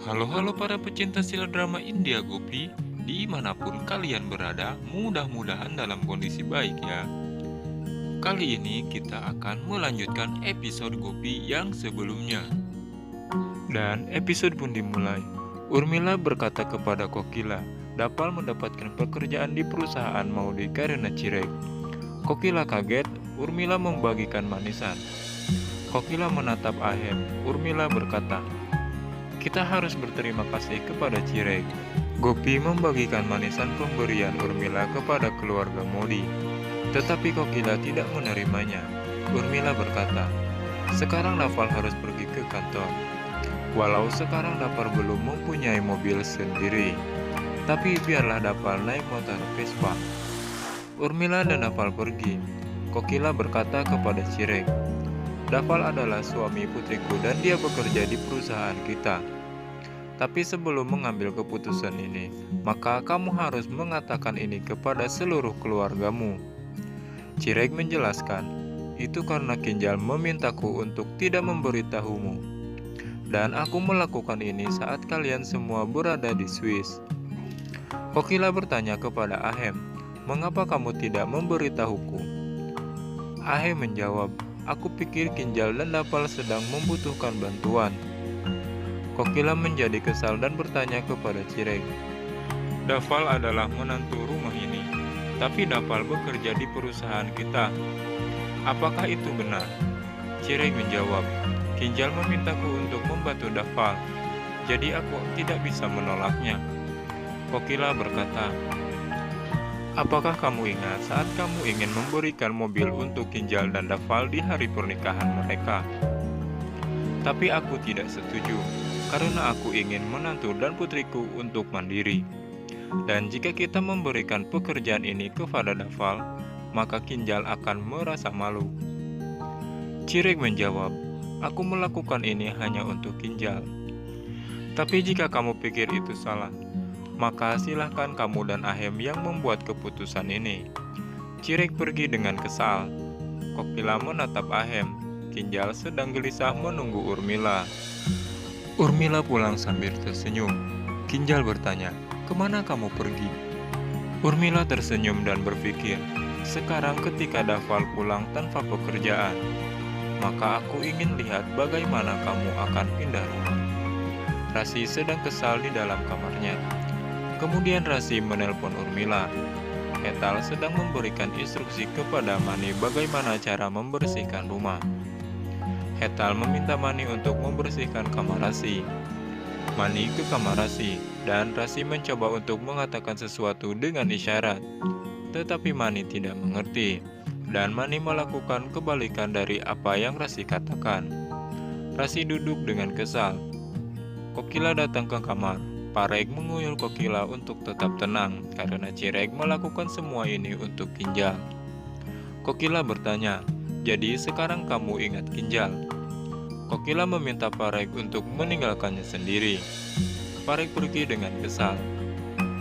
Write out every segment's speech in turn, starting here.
Halo para pecinta serial drama India Gopi, dimanapun kalian berada, mudah-mudahan dalam kondisi baik ya. Kali ini kita akan melanjutkan episode Gopi yang sebelumnya. Dan episode pun dimulai. Urmila berkata kepada Kokila, Dapal mendapatkan pekerjaan di perusahaan Maudi karena Cirek. Kokila kaget, Urmila membagikan manisan. Kokila menatap Ahem, Urmila berkata, kita harus berterima kasih kepada Cirek. Gopi membagikan manisan pemberian Urmila kepada keluarga Modi. Tetapi Kokila tidak menerimanya. Urmila berkata, sekarang Dapal harus pergi ke kantor. Walau sekarang Dapal belum mempunyai mobil sendiri, tapi biarlah Dapal naik motor Vespa. Urmila dan Dapal pergi. Kokila berkata kepada Cirek, Dapal adalah suami putriku dan dia bekerja di perusahaan kita. Tapi sebelum mengambil keputusan ini, maka kamu harus mengatakan ini kepada seluruh keluargamu. Cirek menjelaskan, itu karena Kinjal memintaku untuk tidak memberitahumu. Dan aku melakukan ini saat kalian semua berada di Swiss. Kokila bertanya kepada Ahem, mengapa kamu tidak memberitahuku? Ahem menjawab, aku pikir Kinjal dan Dapal sedang membutuhkan bantuan. Kokila menjadi kesal dan bertanya kepada Cirek, Dapal adalah menantu rumah ini, tapi Dapal bekerja di perusahaan kita. Apakah itu benar? Cirek menjawab, Kinjal memintaku untuk membantu Dapal, jadi aku tidak bisa menolaknya. Kokila berkata, apakah kamu ingat saat kamu ingin memberikan mobil untuk Kinjal dan Dapal di hari pernikahan mereka? Tapi aku tidak setuju, karena aku ingin menantu dan putriku untuk mandiri. Dan jika kita memberikan pekerjaan ini kepada Dapal, maka Kinjal akan merasa malu. Cirek menjawab, aku melakukan ini hanya untuk Kinjal. Tapi jika kamu pikir itu salah, maka silahkan kamu dan Ahem yang membuat keputusan ini. Cirek pergi dengan kesal. Kokila menatap Ahem. Kinjal sedang gelisah menunggu Urmila. Urmila pulang sambil tersenyum. Kinjal bertanya, kemana kamu pergi? Urmila tersenyum dan berpikir, sekarang ketika Dapal pulang tanpa pekerjaan, maka aku ingin lihat bagaimana kamu akan pindah rumah. Rasi sedang kesal di dalam kamarnya. Kemudian Rasi menelpon Urmila. Hetal sedang memberikan instruksi kepada Mani bagaimana cara membersihkan rumah. Hetal meminta Mani untuk membersihkan kamar Rasi. Mani ke kamar Rasi, dan Rasi mencoba untuk mengatakan sesuatu dengan isyarat. Tetapi Mani tidak mengerti, dan Mani melakukan kebalikan dari apa yang Rasi katakan. Rasi duduk dengan kesal. Kokila datang ke kamar. Parek menguyul Kokila untuk tetap tenang, karena Cirek melakukan semua ini untuk Kinjal. Kokila bertanya, jadi sekarang kamu ingat Kinjal? Kokila meminta Parek untuk meninggalkannya sendiri. Parek pergi dengan kesal.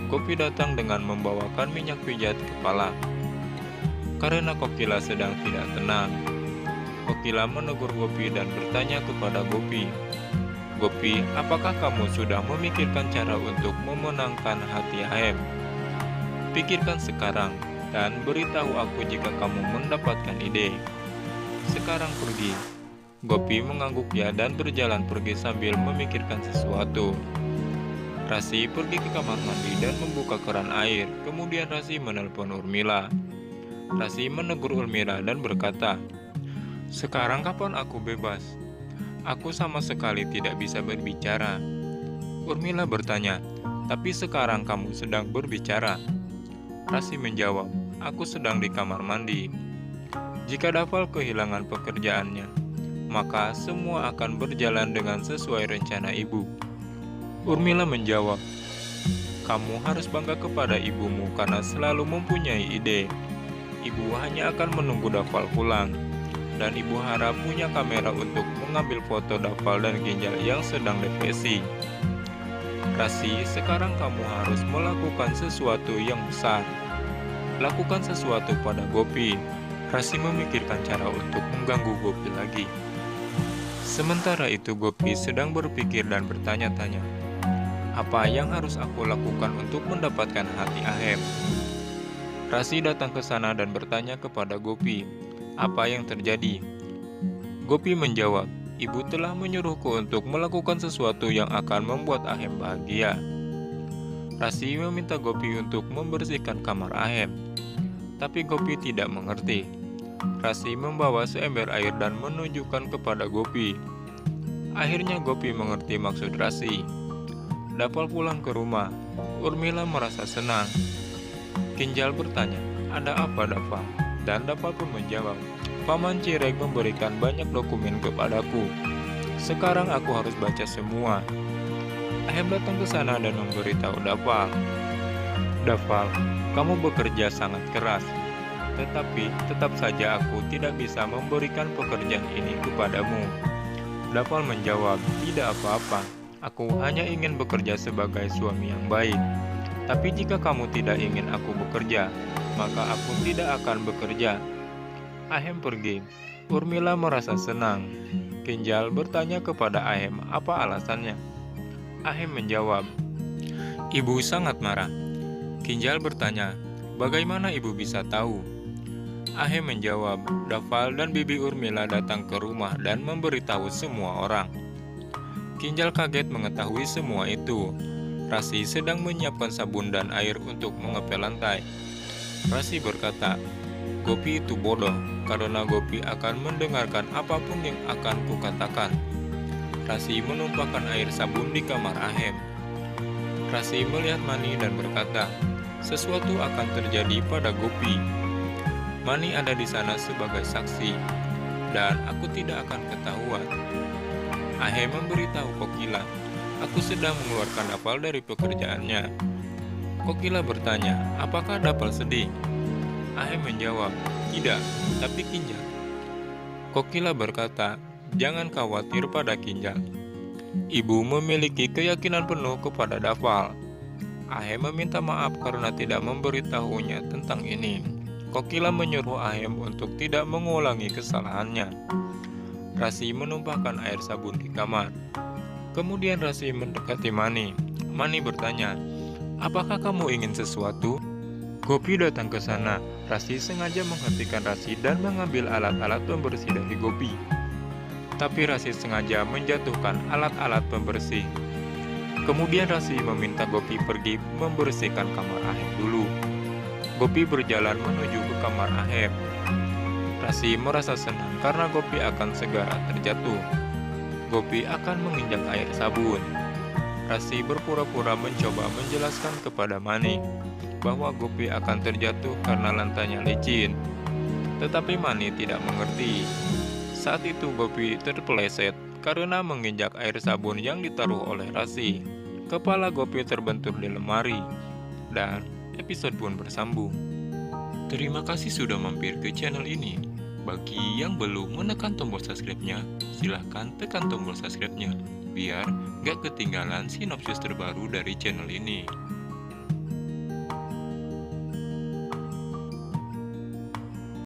Gopi datang dengan membawakan minyak pijat kepala. Karena Kokila sedang tidak tenang, Kokila menegur Gopi dan bertanya kepada Gopi, Gopi, apakah kamu sudah memikirkan cara untuk memenangkan hati Ahem? Pikirkan sekarang dan beritahu aku jika kamu mendapatkan ide. Sekarang pergi. Gopi mengangguk ya dan berjalan pergi sambil memikirkan sesuatu. Rasi pergi ke kamar mandi dan membuka keran air. Kemudian Rasi menelpon Urmila. Rasi menegur Urmila dan berkata, sekarang kapan aku bebas? Aku sama sekali tidak bisa berbicara. Urmila bertanya, tapi sekarang kamu sedang berbicara. Rasi menjawab, aku sedang di kamar mandi. Jika Dapal kehilangan pekerjaannya, maka semua akan berjalan dengan sesuai rencana ibu. Urmila menjawab, kamu harus bangga kepada ibumu karena selalu mempunyai ide. Ibu hanya akan menunggu Dapal pulang. Dan ibu harap punya kamera untuk mengambil foto Dapal dan Kinjal yang sedang depresi. Rasi, sekarang kamu harus melakukan sesuatu yang besar. Lakukan sesuatu pada Gopi. Rasi memikirkan cara untuk mengganggu Gopi lagi. Sementara itu Gopi sedang berpikir dan bertanya-tanya, Apa yang harus aku lakukan untuk mendapatkan hati Ahem? Rasi datang ke sana dan bertanya kepada Gopi, apa yang terjadi? Gopi menjawab, ibu telah menyuruhku untuk melakukan sesuatu yang akan membuat Ahem bahagia. Rasi meminta Gopi untuk membersihkan kamar Ahem, tapi Gopi tidak mengerti. Rasi membawa seember air dan menunjukkan kepada Gopi. Akhirnya Gopi mengerti maksud Rasi. Dapal pulang ke rumah. Urmila merasa senang. Kinjal bertanya, ada apa Dapal? Dan Dapal pun menjawab, Paman Cirek memberikan banyak dokumen kepadaku. Sekarang aku harus baca semua. Ahem datang ke sana dan memberitahu Dapal. Dapal, kamu bekerja sangat keras. Tetapi tetap saja aku tidak bisa memberikan pekerjaan ini kepadamu. Dapal menjawab, tidak apa-apa. Aku hanya ingin bekerja sebagai suami yang baik. Tapi jika kamu tidak ingin aku bekerja, maka aku tidak akan bekerja. Ahem pergi. Urmila merasa senang. Kinjal bertanya kepada Ahem apa alasannya. Ahem menjawab, ibu sangat marah. Kinjal bertanya, bagaimana ibu bisa tahu? Ahem menjawab, Dapal dan Bibi Urmila datang ke rumah dan memberitahu semua orang. Kinjal kaget mengetahui semua itu. Rasi sedang menyiapkan sabun dan air untuk mengepel lantai. Rasi berkata, Gopi itu bodoh karena Gopi akan mendengarkan apapun yang akan kukatakan. Rasi menumpahkan air sabun di kamar Ahem. Rasi melihat Mani dan berkata, sesuatu akan terjadi pada Gopi. Mani ada di sana sebagai saksi, dan aku tidak akan ketahuan. Ahem memberitahu Kokila, aku sedang mengeluarkan Dapal dari pekerjaannya. Kokila bertanya, apakah Dapal sedih? Ahem menjawab, tidak, tapi Kinjal. Kokila berkata, jangan khawatir pada Kinjal. Ibu memiliki keyakinan penuh kepada Dapal. Ahem meminta maaf karena tidak memberitahunya tentang ini. Kokila menyuruh Ahem untuk tidak mengulangi kesalahannya. Rasi menumpahkan air sabun di kamar. Kemudian Rasi mendekati Mani. Mani bertanya, apakah kamu ingin sesuatu? Gopi datang ke sana. Rasi sengaja menghentikan Rasi dan mengambil alat-alat pembersih dari Gopi. Tapi Rasi sengaja menjatuhkan alat-alat pembersih. Kemudian Rasi meminta Gopi pergi membersihkan kamar Ahem dulu. Gopi berjalan menuju ke kamar Ahem. Rasi merasa senang karena Gopi akan segera terjatuh. Gopi akan menginjak air sabun. Rasi berpura-pura mencoba menjelaskan kepada Mani bahwa Gopi akan terjatuh karena lantainya licin. Tetapi Mani tidak mengerti. Saat itu Gopi terpeleset karena menginjak air sabun yang ditaruh oleh Rasi. Kepala Gopi terbentur di lemari. Dan episode pun bersambung. Terima kasih sudah mampir ke channel ini. Bagi yang belum menekan tombol subscribe-nya, silahkan tekan tombol subscribe-nya biar gak ketinggalan sinopsis terbaru dari channel ini.